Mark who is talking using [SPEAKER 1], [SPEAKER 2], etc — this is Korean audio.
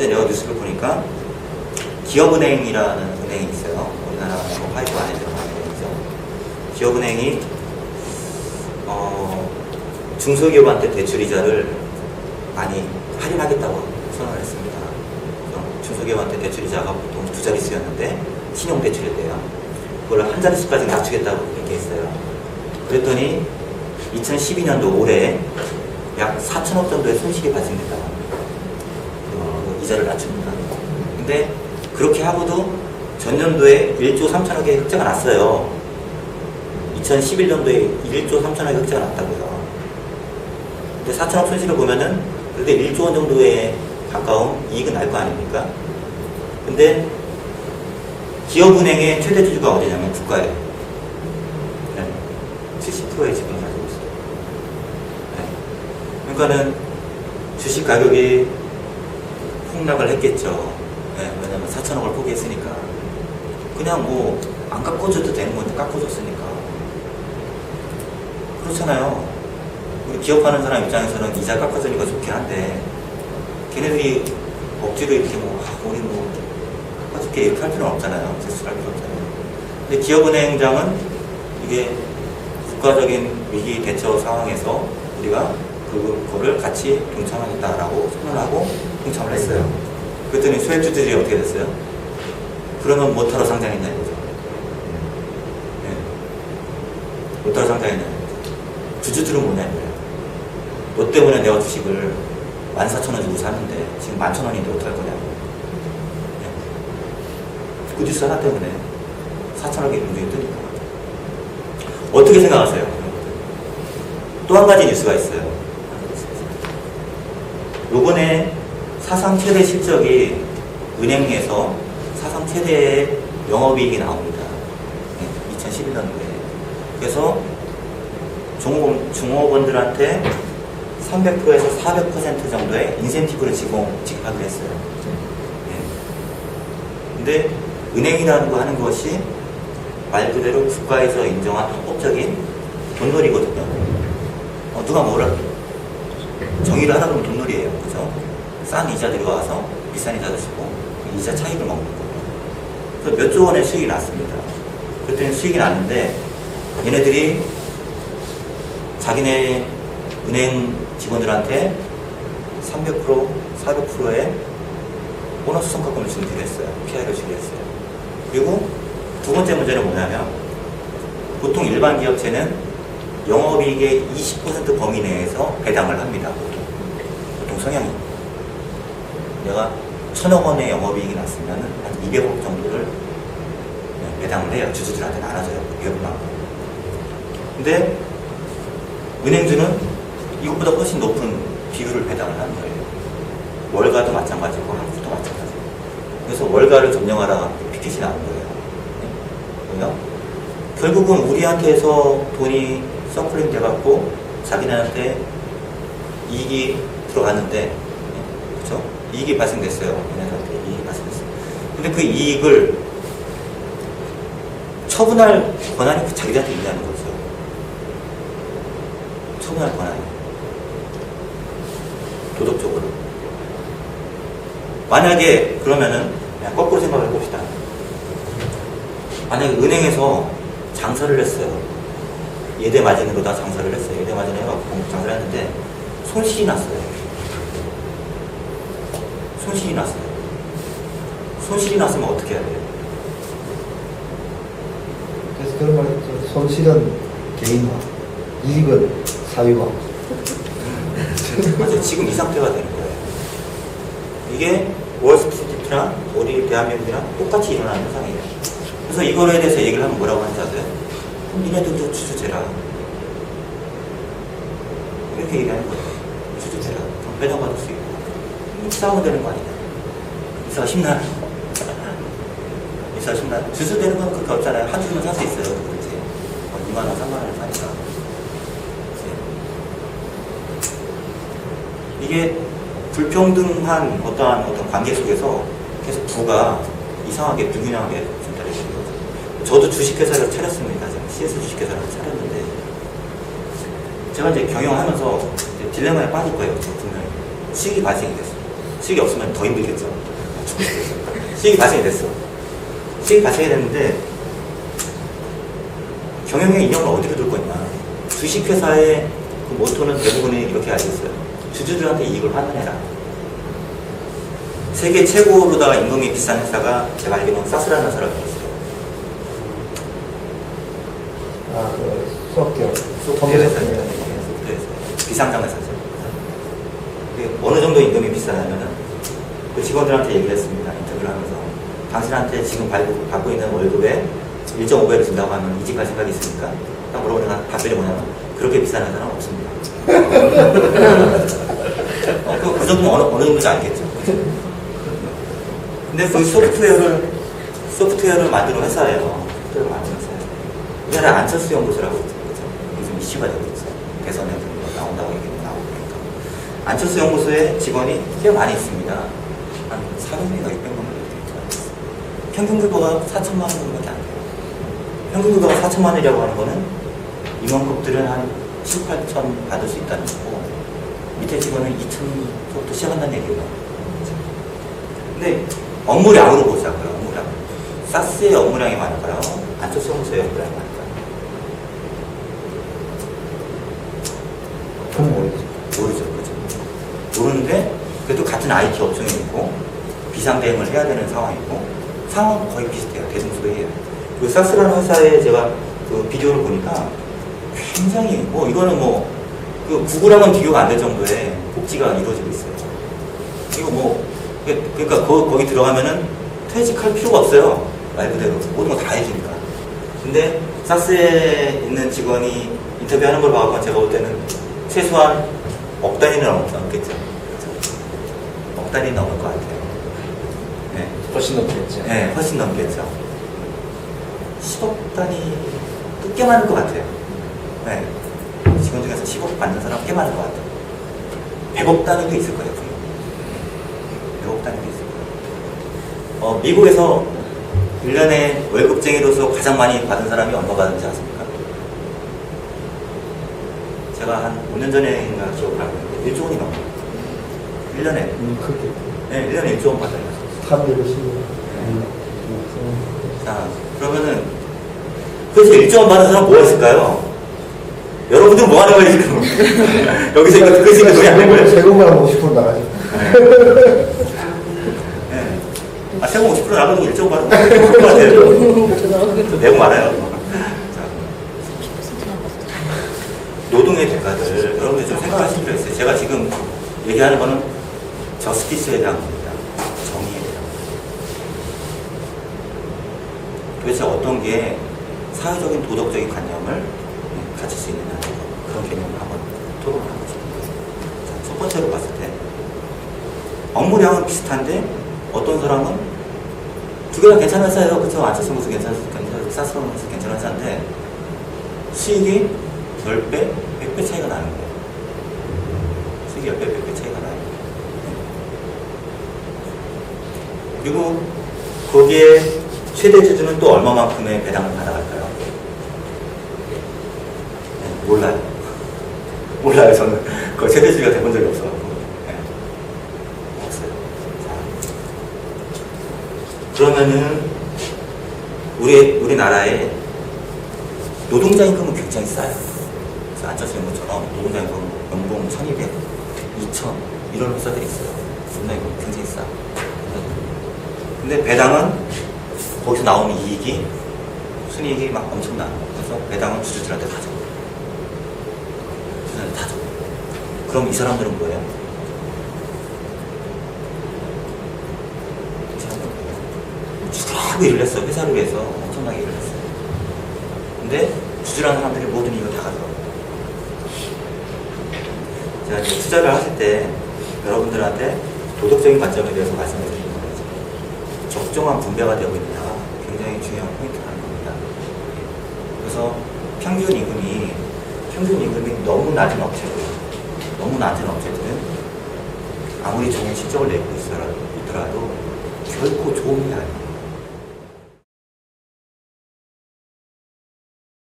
[SPEAKER 1] 어제 내가 뉴스를 보니까 기업은행이라는 은행이 있어요. 우리나라 화이트 안에 들어가는 은행이죠. 기업은행이 중소기업한테 대출이자를 많이 할인하겠다고 선언을 했습니다. 중소기업한테 대출이자가 보통 두 자릿수였는데 신용대출이었대요. 그걸 한 자릿수까지 낮추겠다고 얘기했어요. 그랬더니 2012년도 올해 약 4천억 정도의 손실이 발생됐다고 합니다. 이자를 낮춥니다. 근데 그렇게 하고도 전년도에 1조 3천억의 흑자가 났어요. 2011년도에 1조 3천억의 흑자가 났다고요. 근데 4천억 손실을 보면은 그래도 1조 원 정도에 가까운 이익은 날 거 아닙니까? 근데 기업은행의 최대 주주가 어디냐면 국가예요. 네. 70%의 지분을 가지고 있어요. 네. 그러니까는 주식 가격이 폭락을 했겠죠. 네. 왜냐면 4천억을 포기했으니까. 그냥 뭐 안 깎아줘도 되는 건데 깎아줬으니까. 그렇잖아요. 우리 기업하는 사람 입장에서는 이자 깎아주니까 좋긴 한데 걔네들이 억지로 이렇게 우리 어떻게 이렇게 할 필요는 없잖아요. 제출할 필요 없잖아요. 근데 기업은행장은 이게 국가적인 위기 대처 상황에서 우리가 그거를 같이 동참하겠다라고 선언하고 동참을 했어요. 그랬더니 소액주주들이 어떻게 됐어요? 그러면 뭐하러 상장했냐 이거죠. 네. 뭐하러 상장했냐. 주주들은 뭐냐 이거예요. 너 때문에 내가 주식을 14,000원 주고 샀는데 지금 11,000원인데 어떡할 거냐고. 네. 그 뉴스 하나 때문에 4,000억의 문제가 뜨니까. 어떻게 생각하세요? 또 한 가지 뉴스가 있어요. 요번에 사상 최대 실적이 은행에서 사상 최대의 영업이익이 나옵니다. 2011년도에. 그래서 종업원들한테 300%에서 400% 정도의 인센티브를 지급하기로 했어요. 근데 은행이라는 거 하는 것이 말 그대로 국가에서 인정한 합법적인 돈놀이거든요. 누가 뭐라 정의를 하다 보면 돈놀이에요. 그죠? 싼 이자 들어와서 비싼 이자를 주고 이자 차익을 먹는 거예요. 그래서 몇 조 원의 수익이 났습니다. 그랬더니 수익이 났는데 얘네들이 자기네 은행 직원들한테 300%, 400%의 보너스 성과금을 주기로 했어요. PI를 주기로 했어요. 그리고 두 번째 문제는 뭐냐면 보통 일반 기업체는 영업이익의 20% 범위 내에서 배당을 합니다. 보통 성향이. 내가 1,000억 원의 영업이익이 났으면 한 200억 정도를 배당을 해요. 주주들한테 나눠줘요. 기업만. 근데 은행주는 이것보다 훨씬 높은 비율을 배당을 하는 거예요. 월가도 마찬가지고 한국도 마찬가지고. 그래서 월가를 점령하라 피켓이 나온 거예요. 뭐요? 결국은 우리한테서 돈이 서플링 돼갖고 자기네한테 이익이 들어갔는데, 그렇죠? 이익이 발생됐어요. 얘네한테 이익이 발생됐어요. 근데 그 이익을 처분할 권한이 자기들한테 있냐는 거죠. 처분할 권한이. 도덕적으로. 만약에 그러면은 그냥 거꾸로 생각을 해봅시다. 만약에 은행에서 장사를 했어요. 예대 마진으로다 장사를 했어요. 예대 마진 해갖고 장사를 했는데 손실이 났어요. 손실이 났어요. 손실이 났으면 어떻게 해야 돼요?
[SPEAKER 2] 그래서 그런 말이죠. 손실은 개인화, 이익은 사유화.
[SPEAKER 1] 맞아요. 지금 이 상태가 되는 거예요. 이게 월스트리트나 우리 대한민국이랑 똑같이 일어나는 현상이에요. 그래서 이거에 대해서 얘기를 하면 뭐라고 하는지 아세요? 니네들도 주주제라. 이렇게 얘기하는 거예요. 주주제라. 그럼 배당받을 수 있고. 싸우면 되는 거 아니냐. 이사가 심나. 이사가 심나. 주주 되는 건 그렇게 없잖아요. 한 주면 살 수 있어요. 그렇지. 2만원, 3만원을 사니까. 이게 불평등한 어떤 관계 속에서 계속 부가 이상하게 불균형하게 전달이 되는 거죠. 저도 주식회사를 차렸습니다. CS 주식회사를 차렸는데 제가 이제 경영하면서 이제 딜레마에 빠질 거예요. 분명히 수익이 발생이 됐어요. 수익이 없으면 더 힘들겠죠. 수익이 발생이 됐어. 수익이 발생이 됐는데 경영의 인형을 어디로 둘 거냐. 주식회사의 그 모토는 대부분이 이렇게 알고 있어요. 주주들한테 이익을 환원해라. 세계 최고로다가 임금이 비싼 회사가 제가 알기로는 사스라는 회사라고 있어요.
[SPEAKER 2] 아, 그 소프트웨어.
[SPEAKER 1] 소프트웨어 회사입니다. 비상장 회사죠. 어느 정도 임금이 비싸냐면은 그 직원들한테 얘기를 했습니다. 인터뷰를 하면서 당신한테 지금 받고 있는 월급에 1.5배를 준다고 하면 이직할 생각이 있습니까? 딱 물어보니까 답변이 뭐냐면 그렇게 비싼 회사는 없습니다. 그 정도면 어느 정도인지 알겠죠. 근데 그 소프트웨어를 만드는 회사예요. 소프트웨어를 만드는 회사예요. 우리나라 안철수 연구소라고 있죠. 요즘 이슈가 되고 있죠. 대선에 나온다고 얘기가 나오고 그러니까. 안철수 연구소에 직원이 꽤 많이 있습니다. 한 400명인가 600명 정도. 평균 급여가 4천만 원 정도밖에 안 돼요. 평균 급여가 4천만 원이라고 하는 거는 임원급들은 한 7, 8천 받을 수 있다는 거고 밑에 직원은 2천부터 시작한다는 얘기예요. 근데 업무량으로 보자고요. 업무량. 사스의 업무량이 많을까요? 안철수 연구소의 업무량이 많을까요?
[SPEAKER 2] 그건 모르겠죠.
[SPEAKER 1] 모르죠. 그죠? 모르는데 그래도 같은 IT 업종에 있고 비상대응을 해야 되는 상황이고 상황은 거의 비슷해요. 대중소해요. 그 사스라는 회사에 제가 그 비디오를 보니까 굉장히 이거는 그 구글하고는 비교가 안 될 정도의 복지가 이루어지고 있어요. 이거 그러니까 거기 들어가면은 퇴직할 필요가 없어요. 말 그대로 모든 거 다 해주니까. 근데 사스에 있는 직원이 인터뷰하는 걸 봐서 제가 볼 때는 최소한 억 단위는 넘겠죠. 억 단위 넘을 것 같아요. 네.
[SPEAKER 3] 훨씬 넘겠죠.
[SPEAKER 1] 네, 훨씬 넘겠죠. 10억 단위 꽤 많을 것 같아요. 네. 직원 중에서 10억 받는 사람 꽤 많을 것 같아요. 100억 단위도 있을 거예요. 100억 단위도 있을 거예요. 미국에서 1년에 월급쟁이로서 가장 많이 받은 사람이 얼마 받은지 아십니까? 제가 한 5년 전에인가 기억을 하고 있는데 1조 원이 넘어요. 1년에.
[SPEAKER 2] 그렇게.
[SPEAKER 1] 네, 1년에 1조 원 받아요.
[SPEAKER 2] 탑1을 쓰고.
[SPEAKER 1] 자, 그러면은 그래서 1조 원 받은 사람 뭐가 있을까요? 여러분들 뭐 하는 거예요, 지금? 여기서 이거 듣고 있으니까 돈이 안 된 거예요?
[SPEAKER 2] 세금만 50% 나가죠.
[SPEAKER 1] 네. 세금 50% 나가도 1조 원 받은 것 같아요. 내용 많아요. 자, 노동의 대가들, 여러분들 좀 생각하실 필요가 있어요. 제가 지금 얘기하는 거는 저스티스에 대한 겁니다. 정의에 대한. 도대체 어떤 게 사회적인 도덕적인 관념을 가질 수 있느냐 그런 개념을 한번 토론을 하고 싶습니다. 첫 번째로 봤을 때 업무량은 비슷한데 어떤 사람은 두 개 다 괜찮은 회사예요. 그쵸? 안철수 연구소 괜찮은 사스라는 회사 괜찮은 회사인데 수익이 10배, 100배 차이가 나는 거예요. 수익이 10배, 100배 차이가 나요. 그리고 거기에 최대 주주는 또 얼마만큼의 배당을 받아갈까요? 네, 몰라요. 몰라요, 저는. 그 최대 주주가 돼본 적이 없어가지고. 네. 없어요. 자. 그러면은, 우리나라에 노동자 임금은 굉장히 싸요. 그래서 안철수 연구처럼 노동자 임금 연봉 1200, 2000 이런 회사들이 있어요. 노동자 임금 굉장히 싸. 근데 배당은 거기서 나오는 이익이 순이익이 막 엄청나. 그래서 배당은 주주들한테 다 줘. 주주들한테 다 줘. 그럼 이 사람들은 뭐예요? 죽으라고 일을 했어. 회사를 위해서 엄청나게 일을 했어요. 근데 주주라는 사람들이 모든 이익을 다 가져가요. 제가 이제 투자를 하실 때 여러분들한테 도덕적인 관점에 대해서 말씀을 드리는 거예요. 적정한 분배가 되고 있느냐가 굉장히 중요한 포인트라는 겁니다. 그래서 평균 임금이 너무 낮은 업체들은 아무리 좋은 실적을 내고 있더라도 결코 좋은 게 아니에요.